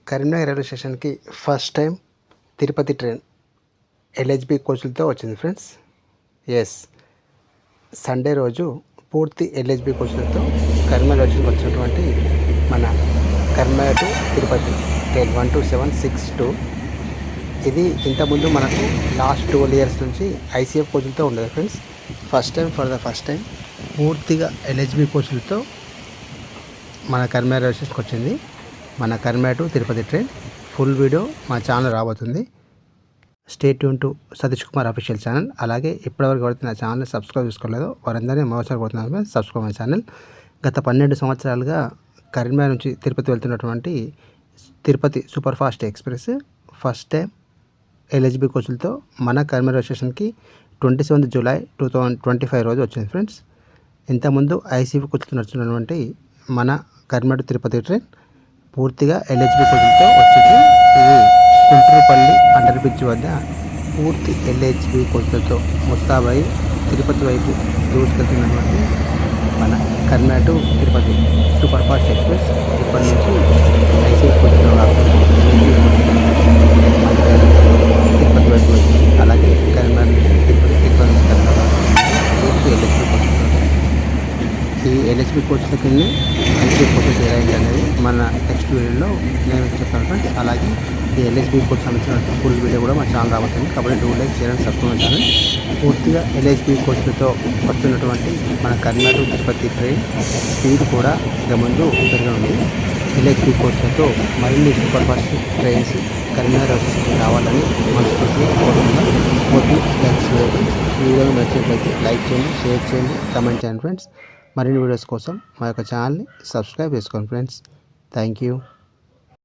Karimnagar railway స్టేషన్కి first time Tirupati train LHB కోచ్లతో వచ్చింది ఫ్రెండ్స్. సండే రోజు పూర్తి ఎల్హెచ్బి కోచ్లతో కరీంనగర్ రైల్వే స్టేషన్కి వచ్చినటువంటి మన కరీంనగర్ టు తిరుపతి ట్రైన్ 12762. ఇది ఇంతకుముందు మనకు లాస్ట్ 12 years నుంచి ఐసీఎఫ్ కోచ్లతో ఉండేది ఫ్రెండ్స్. ఫస్ట్ టైం పూర్తిగా ఎల్హెచ్బి కోచ్లతో మన కరీంనగర్ రైల్వే స్టేషన్కి వచ్చింది. మన Karimnagar to Tirupati train full video మా ఛానల్ రాబోతుంది. Stay tune to Satish Kumar official channel. అలాగే ఇప్పటివరకు ఎవరైతే నా ఛానల్ సబ్స్క్రైబ్ చేసుకోలేదో వారందరినీ మరోసారి కోరుతున్నాను, సబ్స్క్రైబ్ మై ఛానల్. గత 12 సంవత్సరాలుగా కరీంనగర్ నుంచి తిరుపతి వెళ్తున్నటువంటి Tirupati super fast express first time LHB కోచ్లతో మన కరీంనగర్ స్టేషన్కి 27 July 2025 రోజు వచ్చింది ఫ్రెండ్స్. ఇంతకుముందు ఐసీఎఫ్ కోచ్లతో నడుస్తున్నటువంటి మన కరీంనగర్ టు తిరుపతి ట్రైన్ పూర్తిగా ఎల్హెచ్బి కోచ్లతో వచ్చింది. ఇది కుంట్రుపల్లి అండర్ బ్రిడ్జ్ వద్ద పూర్తి ఎల్హెచ్బి కోచ్లతో ముస్తాబాయి తిరుపతి వైపు దూసుకెళ్తున్నటువంటి మన Karimnagar to Tirupati super fast express ఇప్పటి నుంచి ఐసీఎఫ్ కోచ్లతో కాకుండా తిరుపతి వైపు వచ్చింది. అలాగే కరీంనగర్ నుంచి తిరుపతి నుంచి కరీంనగర్ పూర్తి ఎల్హెచ్బి కోచ్లతో. ఈ ఎల్హెచ్బి కోచ్లకి వెళ్ళి ఐసీఎఫ్ కోచ్లకి ఎలా అనేది మన నెక్స్ట్ వీడియోలో నేను చెప్తాను ఫ్రెండ్స్. అలాగే ఈ ఎల్హెచ్బి కోచ్ సంబంధించిన ఫుల్ వీడియో కూడా మా ఛానల్ రాబోతుంది. కాబట్టి do like, share and subscribe channel. పూర్తిగా ఎల్హెచ్బి కోచ్లతో వస్తున్నటువంటి మన Karimnagar to Tirupati train speed కూడా ఇక ముందు పెరగనుంది. ఎల్హెచ్బి కోచ్లతో మరిన్ని super fast trains Karimnagar railway రావాలని మనస్ఫూర్తిగా కోరుకుంటున్నాం. ఈ వీడియో నచ్చినట్లయితే లైక్ చేయండి, షేర్ చేయండి, కామెంట్ చేయండి ఫ్రెండ్స్. మరిన్ని వీడియోస్ కోసం మా యొక్క ఛానల్ని సబ్స్క్రైబ్ చేసుకోండి ఫ్రెండ్స్. Thank you.